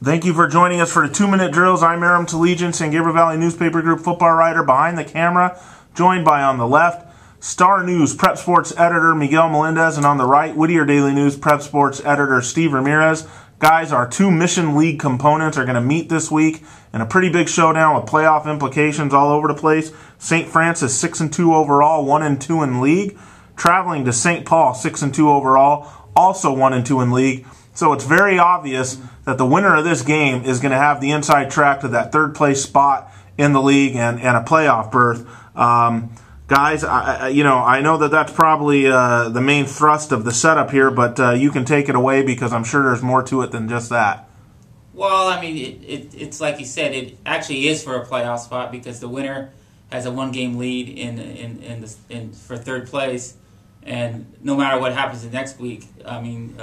Thank you for joining us for the 2-minute drills. I'm Aram Talegian, San Gabriel Valley Newspaper Group football writer behind the camera, joined by on the left, Star News Prep Sports editor Miguel Melendez, and on the right, Whittier Daily News Prep Sports editor Steve Ramirez. Guys, our two Mission League components are going to meet this week in a pretty big showdown with playoff implications all over the place. St. Francis 6-2 overall, 1-2 in league. Traveling to St. Paul 6-2 overall, also 1-2 in league. So it's very obvious that the winner of this game is going to have the inside track to that third place spot in the league and a playoff berth. Guys, I know that that's probably the main thrust of the setup here, but you can take it away because I'm sure there's more to it than just that. Well, I mean, it's like you said, it actually is for a playoff spot because the winner has a one-game lead for third place, and no matter what happens the next week, I mean,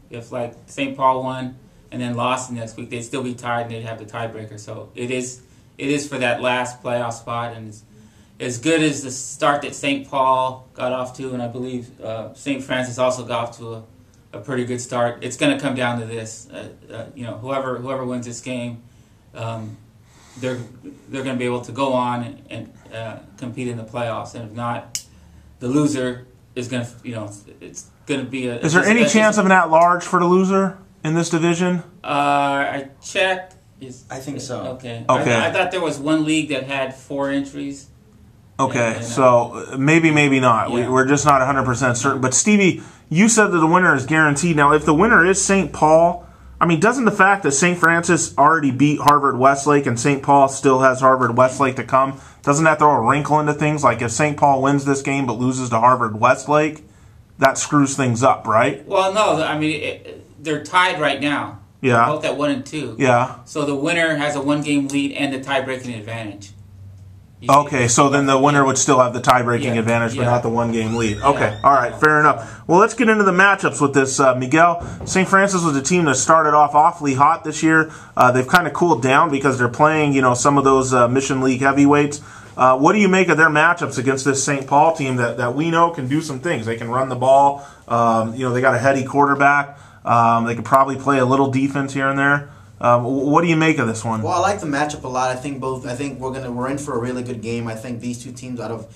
if like St. Paul won and then lost the next week, they'd still be tied and they'd have the tiebreaker. So it is for that last playoff spot, and it's as good as the start that St. Paul got off to, and I believe St. Francis also got off to a pretty good start. It's going to come down to this. Whoever wins this game, they're going to be able to go on and compete in the playoffs, and if not, the loser is going to, it's going to be a... Is there any chance of an at-large for the loser in this division? I checked. I think so. Okay. Okay. I thought there was one league that had 4 entries. Okay, so maybe not. Yeah. We're just not 100% certain. But Stevie, you said that the winner is guaranteed. Now, if the winner is St. Paul, I mean, doesn't the fact that St. Francis already beat Harvard-Westlake and St. Paul still has Harvard-Westlake to come, doesn't that throw a wrinkle into things? Like if St. Paul wins this game but loses to Harvard-Westlake, that screws things up, right? Well, no, I mean, they're tied right now. Yeah. Both at 1 and 2. Yeah. So the winner has a 1-game lead and the tie-breaking advantage. Okay, so then the winner would still have the tie-breaking advantage, but not the 1-game lead. Okay, all right, fair enough. Well, let's get into the matchups with this. Miguel, St. Francis was a team that started off awfully hot this year. They've kind of cooled down because they're playing, some of those Mission League heavyweights. What do you make of their matchups against this St. Paul team that we know can do some things? They can run the ball. They got a heady quarterback. They could probably play a little defense here and there. What do you make of this one? Well, I like the matchup a lot. I think we're in for a really good game. I think these two teams, out of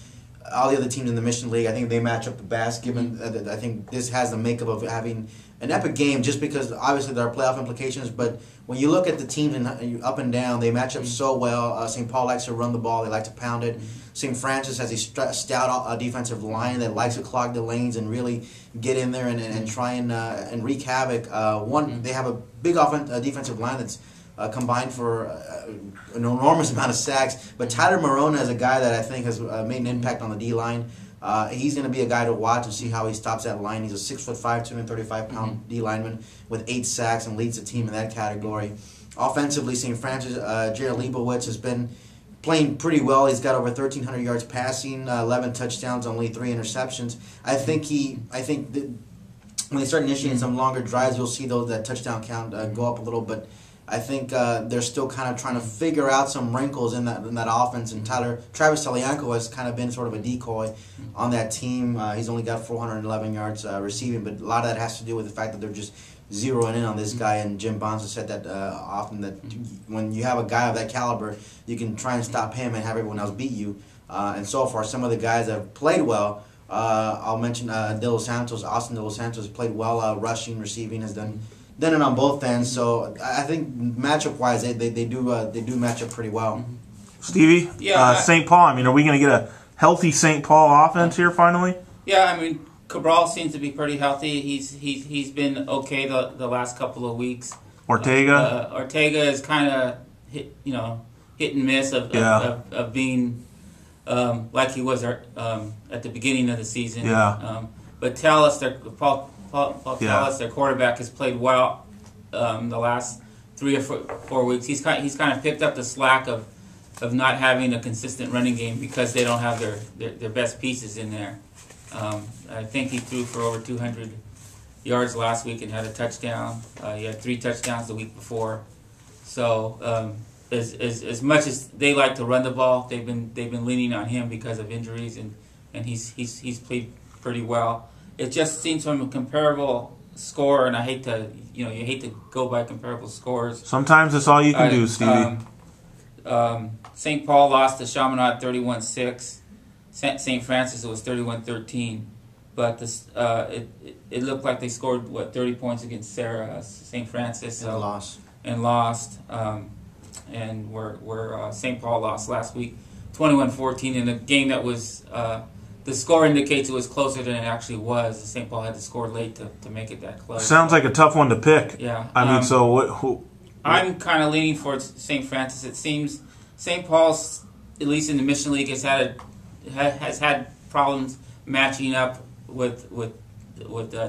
all the other teams in the Mission League, I think they match up the best. Given I think this has the makeup of having an epic game, just because obviously there are playoff implications. But when you look at the teams up and down, they match up so well. St. Paul likes to run the ball; they like to pound it. St. Francis has a stout defensive line that likes to clog the lanes and really get in there and try and wreak havoc. They have a big defensive line that's combined for an enormous amount of sacks. But Tyler Morona is a guy that I think has made an impact on the D-line. He's going to be a guy to watch and see how he stops that line. He's a 6'5", 235-pound D lineman with 8 sacks and leads the team in that category. Offensively, St. Francis, Jared Leibowitz has been playing pretty well. He's got over 1,300 yards passing, 11 touchdowns, only 3 interceptions. I think that when they start initiating some longer drives, you'll see that touchdown count go up a little. But I think they're still kind of trying to figure out some wrinkles in that offense. And Travis Talianco has kind of been sort of a decoy on that team. He's only got 411 yards receiving, but a lot of that has to do with the fact that they're just zeroing in on this guy. And Jim Bonds has said that often, that when you have a guy of that caliber, you can try and stop him and have everyone else beat you. And so far, some of the guys that have played well, I'll mention Austin De Los Santos played well, rushing, receiving, has done it on both ends. So I think matchup-wise, they do match up pretty well. Stevie, St. Paul. I mean, are we going to get a healthy St. Paul offense here finally? Yeah, I mean, Cabral seems to be pretty healthy. He's been okay the last couple of weeks. Ortega is kind of hit and miss of being like he was at the beginning of the season. Yeah. But Paul Tallis, their quarterback, has played well the last 3 or 4 weeks. He's kind of picked up the slack of not having a consistent running game because they don't have their best pieces in there. I think he threw for over 200 yards last week and had a touchdown. He had 3 touchdowns the week before. So as much as they like to run the ball, they've been leaning on him because of injuries, and he's played pretty well. It just seems from a comparable score, and I hate to, you hate to go by comparable scores. Sometimes that's all you can do, Stevie. St. Paul lost to Chaminade 31-6. St. Francis, it was 31-13. But this, it looked like they scored, 30 points against Sarah, St. Francis. And lost. And lost. And where St. Paul lost last week, 21-14, in a game that was, the score indicates it was closer than it actually was. St. Paul had to score late to make it that close. Sounds like a tough one to pick. Yeah. I mean, so I'm kind of leaning towards St. Francis. It seems St. Paul's, at least in the Mission League, has had problems matching up with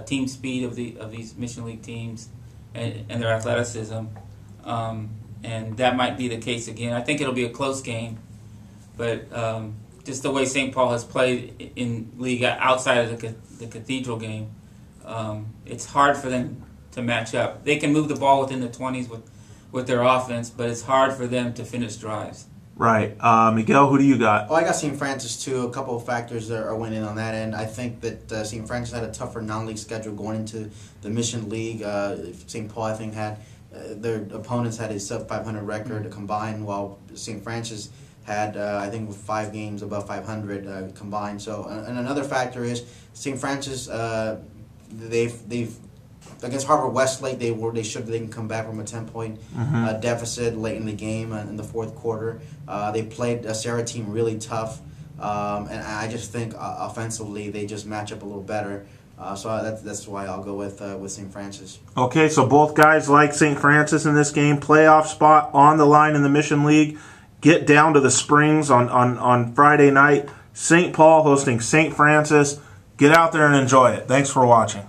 team speed of these Mission League teams and their athleticism, and that might be the case again. I think it'll be a close game, but just the way St. Paul has played in league outside of the Cathedral game, it's hard for them to match up. They can move the ball within the 20s with their offense, but it's hard for them to finish drives. Right. Miguel, who do you got? Oh, I got St. Francis, too. A couple of factors that are winning on that end. I think that St. Francis had a tougher non-league schedule going into the Mission League. St. Paul, I think, had their opponents had a sub-500 record combined, while St. Francis had, I think, 5 games above 500 combined. So, and another factor is St. Francis, they've against Harvard Westlake, they can come back from a 10-point deficit late in the game in the fourth quarter. They played a Sarah team really tough, and I just think offensively they just match up a little better. So that's why I'll go with St. Francis. Okay, so both guys like St. Francis in this game. Playoff spot on the line in the Mission League. Get down to the Springs on Friday night. St. Paul hosting St. Francis. Get out there and enjoy it. Thanks for watching.